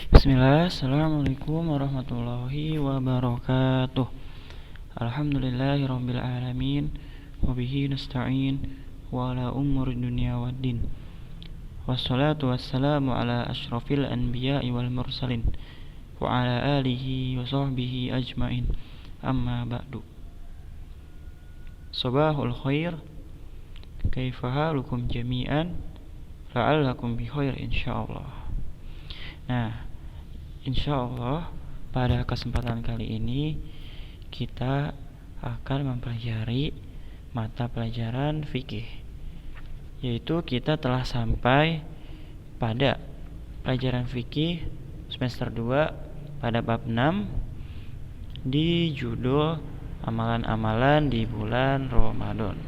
Bismillah, Assalamualaikum warahmatullahi wabarakatuh. Alhamdulillahirabbil alamin, wabihi nasta'in wa ala umuri dunya waddin. Wassalatu wassalamu ala asyrafil anbiya'i wal mursalin wa ala alihi wa sahbihi ajmain. Amma ba'du. Sabahul khair, kaifa halukum jami'an? La'allakum bi khair insyaallah. Nah, insyaallah pada kesempatan kali ini kita akan mempelajari mata pelajaran fikih, yaitu kita telah sampai pada pelajaran fikih semester 2 pada bab 6 di judul amalan-amalan di bulan Ramadan.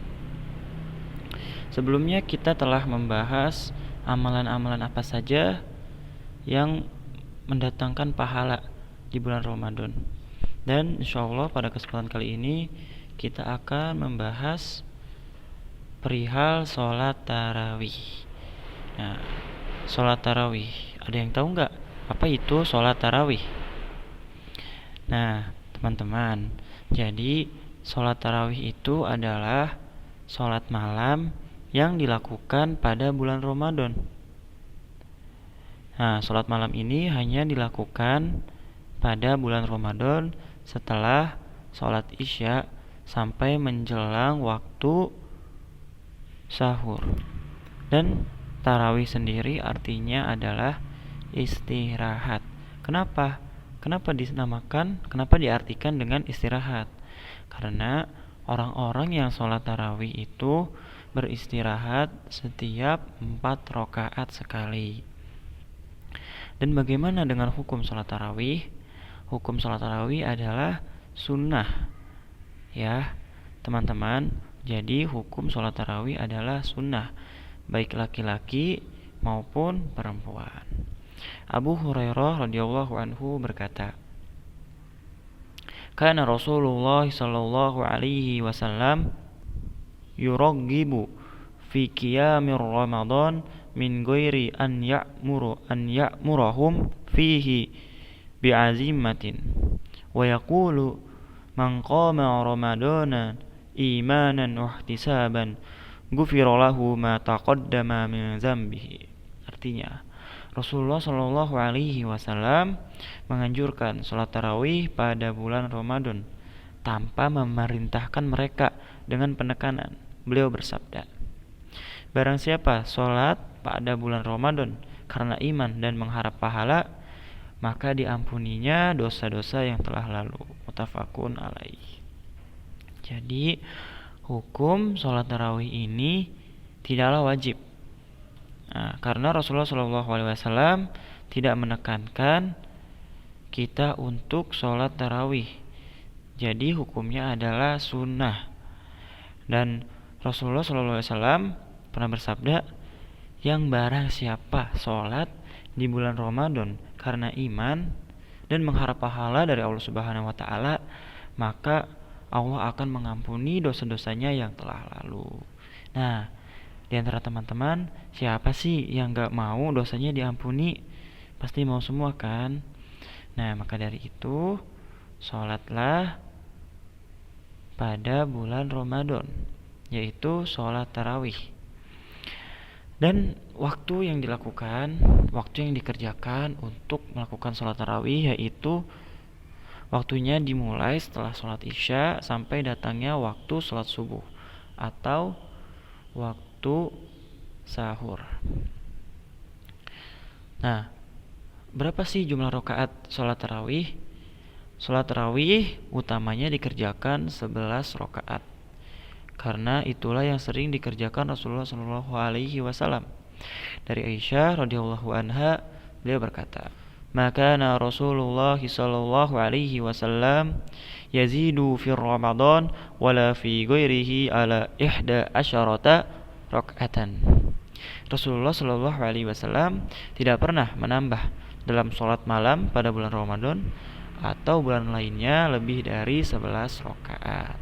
Sebelumnya kita telah membahas amalan-amalan apa saja yang mendatangkan pahala di bulan Ramadan. Dan insyaallah pada kesempatan kali ini kita akan membahas perihal sholat tarawih. Nah, sholat tarawih, ada yang tahu nggak apa itu sholat tarawih? Nah, teman-teman, jadi sholat tarawih itu adalah sholat malam yang dilakukan pada bulan Ramadan. Nah, sholat malam ini hanya dilakukan pada bulan Ramadan setelah sholat isya sampai menjelang waktu sahur. Dan tarawih sendiri artinya adalah istirahat. Kenapa? Kenapa diartikan dengan istirahat? Karena orang-orang yang sholat tarawih itu beristirahat setiap 4 rakaat sekali. Dan bagaimana dengan hukum sholat tarawih? Hukum sholat tarawih adalah sunnah, ya teman-teman. Jadi hukum sholat tarawih adalah sunnah, baik laki-laki maupun perempuan. Abu Hurairah radhiyallahu anhu berkata, "Kana Rasulullah sallallahu alaihi wasallam yuraghibu fi qiyamir Ramadan min ghairi an ya'murahum fihi bi'azimatin wa yaqulu man qama ramadana imanan wa ihtisaban ghufira lahu ma taqaddama min dzambihi." Artinya, Rasulullah Shallallahu alaihi wasallam menganjurkan salat tarawih pada bulan Ramadan tanpa memerintahkan mereka dengan penekanan. Beliau bersabda, "Barang siapa salat pada bulan Ramadan karena iman dan mengharap pahala, maka diampuninya dosa-dosa yang telah lalu." Muttafaqun alaih. Jadi hukum sholat tarawih ini tidaklah wajib. Nah, karena Rasulullah SAW tidak menekankan kita untuk sholat tarawih. Jadi hukumnya adalah sunnah. Dan Rasulullah SAW pernah bersabda, "Yang barang siapa sholat di bulan Ramadan karena iman dan mengharap pahala dari Allah Subhanahu wa taala, maka Allah akan mengampuni dosa-dosanya yang telah lalu." Nah, di antara teman-teman, siapa sih yang gak mau dosanya diampuni? Pasti mau semua kan? Nah, maka dari itu sholatlah pada bulan Ramadan, yaitu sholat tarawih. Dan waktu yang dikerjakan untuk melakukan sholat tarawih yaitu waktunya dimulai setelah sholat isya sampai datangnya waktu sholat subuh atau waktu sahur. Nah, berapa sih jumlah rakaat sholat tarawih? Sholat tarawih utamanya dikerjakan 11 rakaat. Karena itulah yang sering dikerjakan Rasulullah Shallallahu alaihi wasallam. Dari Aisyah radhiyallahu anha, beliau berkata, "Maka Rasulullah sallallahu alaihi wasallam yazidu fi Ramadan wala fi ghairihi ala 11 rakaatan." Rasulullah sallallahu alaihi wasallam tidak pernah menambah dalam sholat malam pada bulan Ramadan atau bulan lainnya lebih dari 11 rakaat.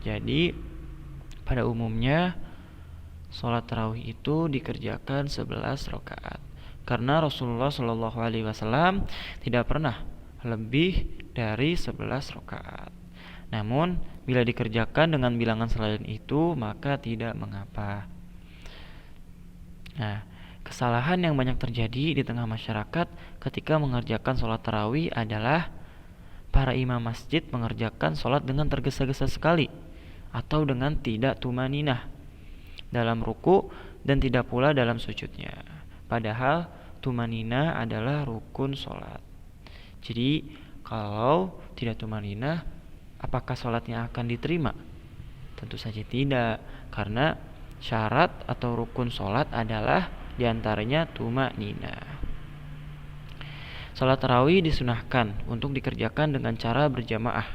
Jadi pada umumnya sholat tarawih itu dikerjakan 11 rakaat. Karena Rasulullah Shallallahu Alaihi Wasallam tidak pernah lebih dari 11 rakaat. Namun bila dikerjakan dengan bilangan selain itu maka tidak mengapa. Nah, kesalahan yang banyak terjadi di tengah masyarakat ketika mengerjakan sholat tarawih adalah para imam masjid mengerjakan sholat dengan tergesa-gesa sekali atau dengan tidak tumaninah dalam ruku dan tidak pula dalam sujudnya. Padahal tumaninah adalah rukun sholat. Jadi kalau tidak tumaninah, apakah sholatnya akan diterima? Tentu saja tidak, karena syarat atau rukun sholat adalah diantaranya tumaninah. Salat tarawih disunahkan untuk dikerjakan dengan cara berjamaah.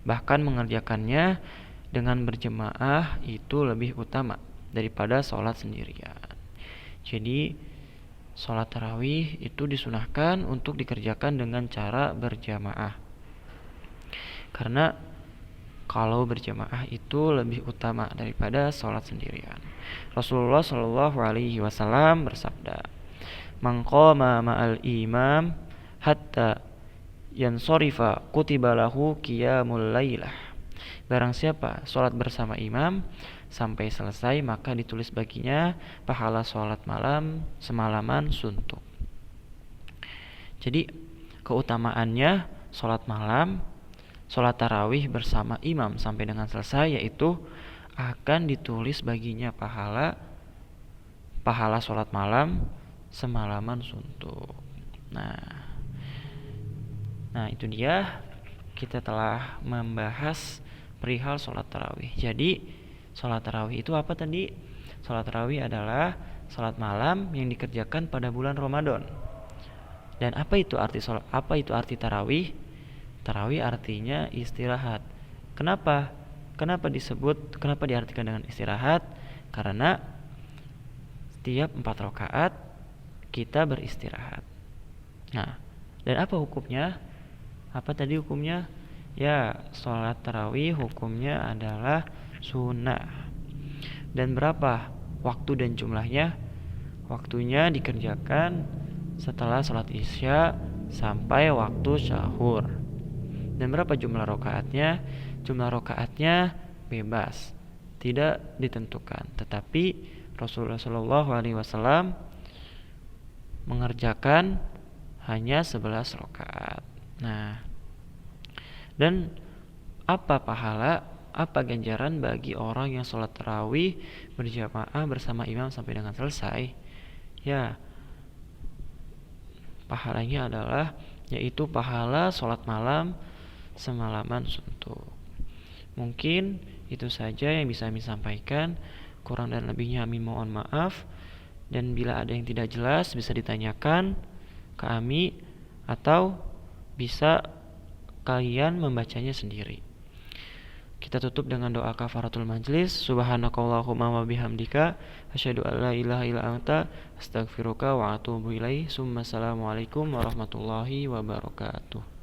Bahkan mengerjakannya dengan berjamaah itu lebih utama daripada salat sendirian. Jadi salat tarawih itu disunahkan untuk dikerjakan dengan cara berjamaah. Karena kalau berjamaah itu lebih utama daripada salat sendirian. Rasulullah Shallallahu Alaihi Wasallam bersabda, "Man qama ma'al imam hatta yansorifa kutiba lahu qiyamul lailah." Barang siapa sholat bersama imam sampai selesai maka ditulis baginya pahala sholat malam semalaman suntuk. Jadi keutamaannya sholat malam, sholat tarawih bersama imam sampai dengan selesai yaitu akan ditulis baginya pahala sholat malam semalaman suntuk. Nah, itu dia, kita telah membahas perihal sholat tarawih. Jadi sholat tarawih itu apa tadi? Sholat tarawih adalah sholat malam yang dikerjakan pada bulan Ramadan. Dan apa itu arti tarawih? Tarawih artinya istirahat. Kenapa diartikan dengan istirahat? Karena setiap 4 rakaat kita beristirahat. Nah, dan apa hukumnya? Apa tadi hukumnya? Ya, sholat tarawih hukumnya adalah sunnah. Dan berapa waktu dan jumlahnya? Waktunya dikerjakan setelah sholat isya sampai waktu syahur. Dan berapa jumlah rakaatnya? Jumlah rakaatnya bebas, tidak ditentukan. Tetapi Rasulullah Shallallahu Alaihi Wasallam mengerjakan hanya 11 rakaat. Nah, dan apa ganjaran bagi orang yang sholat tarawih berjamaah bersama imam sampai dengan selesai? Ya, pahalanya adalah yaitu pahala sholat malam semalaman suntuk. Mungkin itu saja yang bisa kami sampaikan. Kurang dan lebihnya kami mohon maaf. Dan bila ada yang tidak jelas bisa ditanyakan ke kami atau bisa kalian membacanya sendiri. Kita tutup dengan doa kafaratul majlis. Subhanakallahumma wa bihamdika asyhadu an la ilaha illa anta astaghfiruka wa atubu ilaik. Assalamualaikum warahmatullahi wabarakatuh.